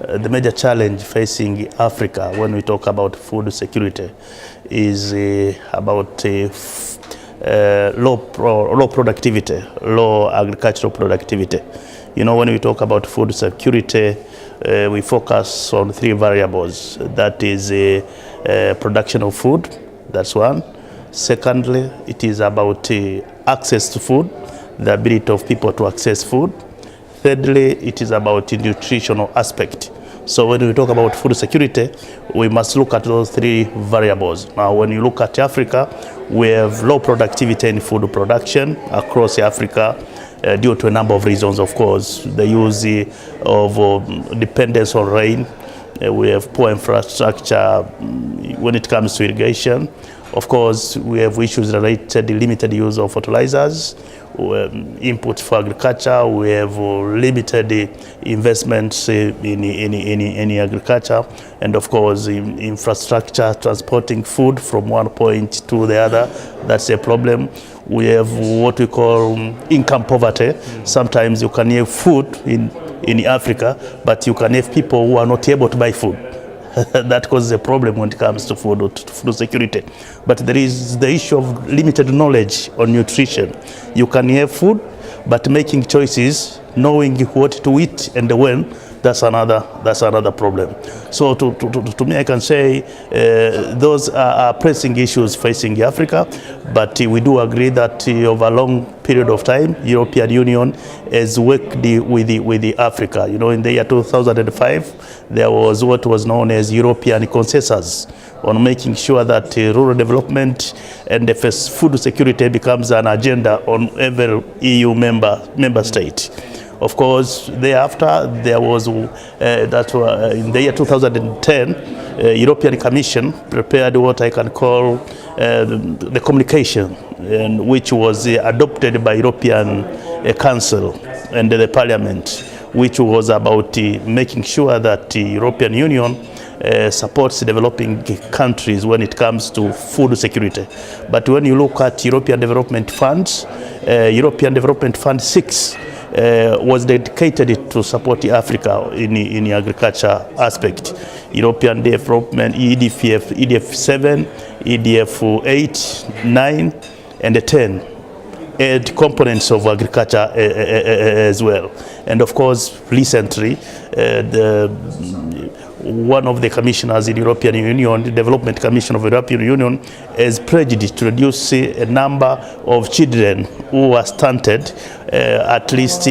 the major challenge facing Africa when we talk about food security is about low productivity, low agricultural productivity. You know, when we talk about food security, we focus on three variables. That is production of food, that's one. Secondly, it is about access to food, the ability of people to access food. Thirdly, it is about the nutritional aspect. So when we talk about food security, we must look at those three variables. Now, when you look at Africa, we have low productivity in food production across Africa due to a number of reasons, of course. The use of dependence on rain. We have poor infrastructure when it comes to irrigation. Of course, we have issues related to the limited use of fertilizers, input for agriculture. We have limited investments in agriculture, and of course, infrastructure, transporting food from one point to the other. That's a problem. We have what we call income poverty. Sometimes you can have food in Africa, but you can have people who are not able to buy food. That causes a problem when it comes to food security. But there is the issue of limited knowledge on nutrition. You can have food, but making choices, knowing what to eat and when, that's another problem. So to me, I can say those are pressing issues facing Africa, but we do agree that over a long period of time, European Union has worked with Africa. You know, in the year 2005, there was what was known as European consensus on making sure that rural development and food security becomes an agenda on every EU member state. Of course, thereafter, there was, in the year 2010, European Commission prepared what I can call the communication, which was adopted by European Council and the Parliament, which was about making sure that the European Union supports developing countries when it comes to food security. But when you look at European Development Funds, European Development Fund 6, was dedicated to support Africa in the agriculture aspect. European Development, EDF 7, EDF 8, 9, and 10. And components of agriculture as well. And of course, recently, one of the commissioners in the European Union, the Development Commission of the European Union, has pledged to reduce a number of children who are stunted at least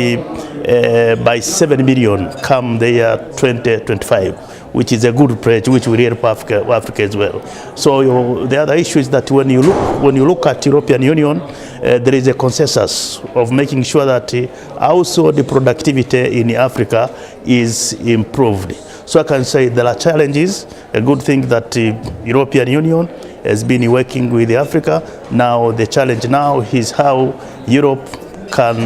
by 7 million come the year 2025, which is a good pledge, which will help Africa as well. So the other issue is that when you look at European Union, there is a consensus of making sure that also the productivity in Africa is improved. So I can say there are challenges. A good thing that the European Union has been working with Africa. Now the challenge now is how Europe can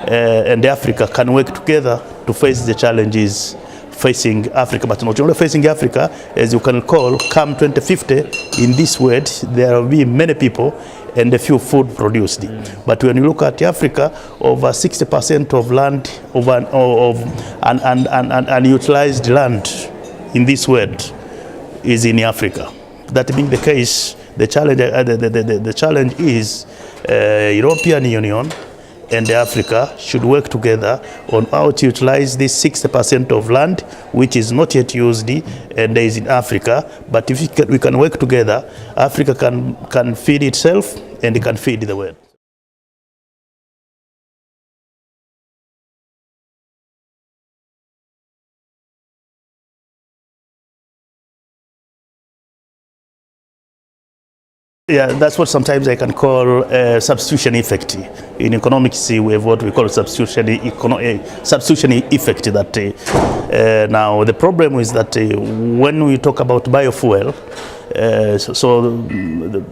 and Africa can work together to face the challenges facing Africa, but not only facing Africa. As you can recall, come 2050, in this world, there will be many people and a few food produced. But when you look at Africa, over 60% of land unutilized land in this world is in Africa. That being the case, the challenge is European Union and Africa should work together on how to utilize this 60% of land which is not yet used and is in Africa. But if we can work together, Africa can feed itself and it can feed the world. Yeah, that's what sometimes I can call substitution effect. In economics, we have what we call substitution effect. That now the problem is that when we talk about biofuel, the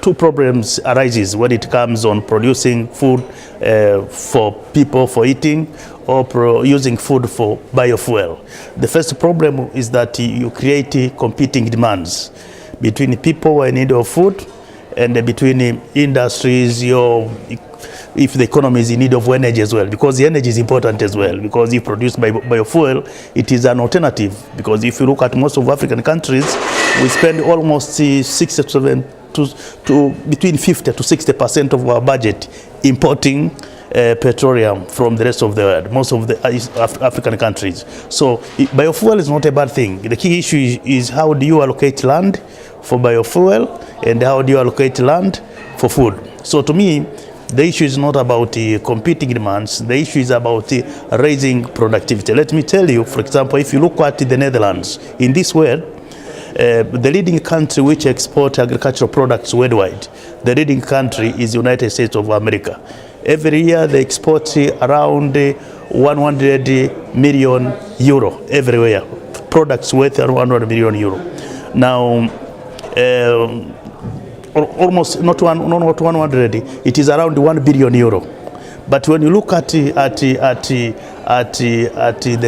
two problems arises when it comes on producing food for people for eating or using food for biofuel. The first problem is that you create competing demands between people who are in need of food and between industries, your if the economy is in need of energy as well, because the energy is important as well, because if produced by biofuel, it is an alternative. Because if you look at most of African countries, we spend almost 67 to between 50 to 60% of our budget importing petroleum from the rest of the world, most of the African countries. So biofuel is not a bad thing. The key issue is how do you allocate land for biofuel and how do you allocate land for food. So to me, the issue is not about competing demands. The issue is about raising productivity. Let me tell you, for example, if you look at the Netherlands, in this world, the leading country which export agricultural products worldwide, the leading country is the United States of America. Every year they export around 100 million euro everywhere, products worth around 100 million euro. Now, almost not 100, it is around 1 billion euro. But when you look at the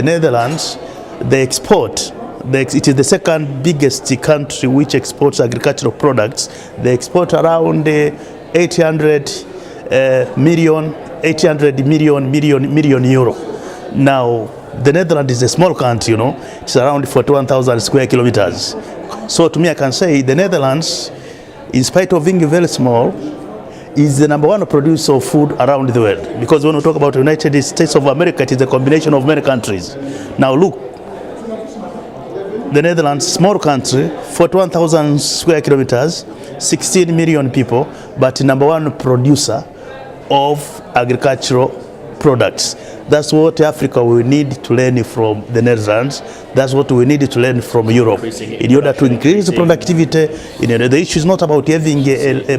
Netherlands, they export. It is the second biggest country which exports agricultural products. They export around 800 million euro. Now, the Netherlands is a small country, you know. It's around 41,000 square kilometers. So to me, I can say the Netherlands, in spite of being very small, is the #1 producer of food around the world. Because when we talk about the United States of America, it is a combination of many countries. Now look, the Netherlands, small country, 41,000 square kilometers, 16 million people, but #1 producer of agricultural products. That's what Africa will need to learn from the Netherlands. That's what we need to learn from Europe in order to increase productivity. The issue is not about having a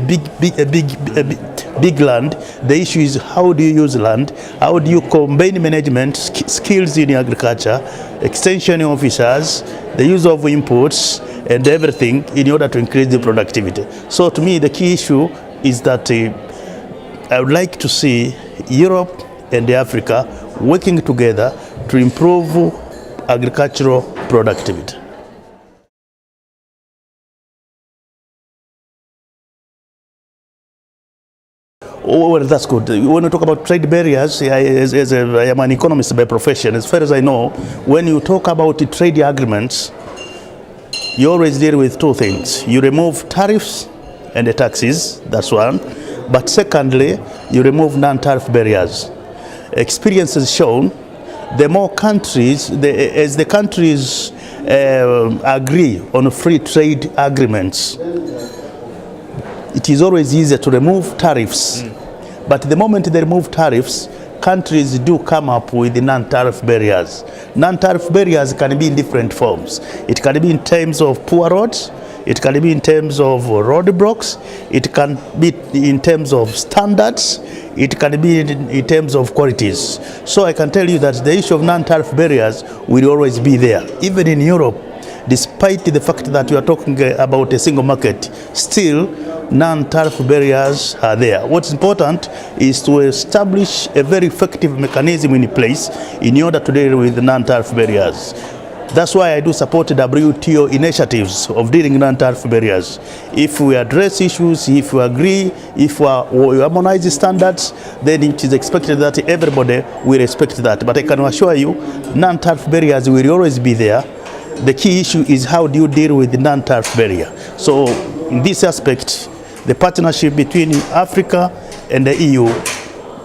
big land. The issue is how do you use land? How do you combine management skills in agriculture, extension officers, the use of inputs, and everything in order to increase the productivity. So to me, the key issue is that I would like to see Europe and Africa working together to improve agricultural productivity. Oh, well, that's good. When we talk about trade barriers, I am an economist by profession. As far as I know, when you talk about the trade agreements, you always deal with two things. You remove tariffs and the taxes, that's one. But secondly, you remove non-tariff barriers. Experience has shown the more countries, as the countries agree on free trade agreements, it is always easier to remove tariffs. But the moment they remove tariffs, countries do come up with the non-tariff barriers. Non-tariff barriers can be in different forms. It can be in terms of poor roads, it can be in terms of roadblocks, it can be in terms of standards, it can be in terms of qualities. So I can tell you that the issue of non-tariff barriers will always be there. Even in Europe, despite the fact that we are talking about a single market, still non-tariff barriers are there. What's important is to establish a very effective mechanism in place in order to deal with non-tariff barriers. That's why I do support WTO initiatives of dealing with non-tariff barriers. If we address issues, if we agree, if we harmonize the standards, then it is expected that everybody will respect that. But I can assure you, non-tariff barriers will always be there. The key issue is how do you deal with the non-tariff barrier. So in this aspect, the partnership between Africa and the EU,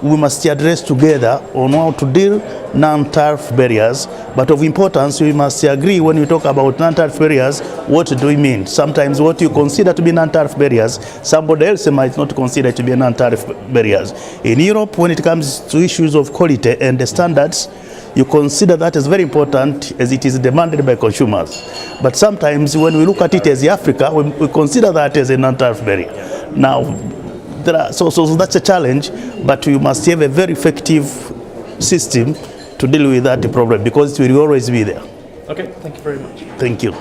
we must address together on how to deal non-tariff barriers. But of importance, we must agree when we talk about non-tariff barriers, what do we mean? Sometimes what you consider to be non-tariff barriers, somebody else might not consider to be non-tariff barriers. In Europe, when it comes to issues of quality and the standards, you consider that as very important as it is demanded by consumers. But sometimes when we look at it as Africa, we consider that as a non-tariff barrier. Now, so that's a challenge, but we must have a very effective system to deal with that problem because it will always be there. Okay, thank you very much. Thank you.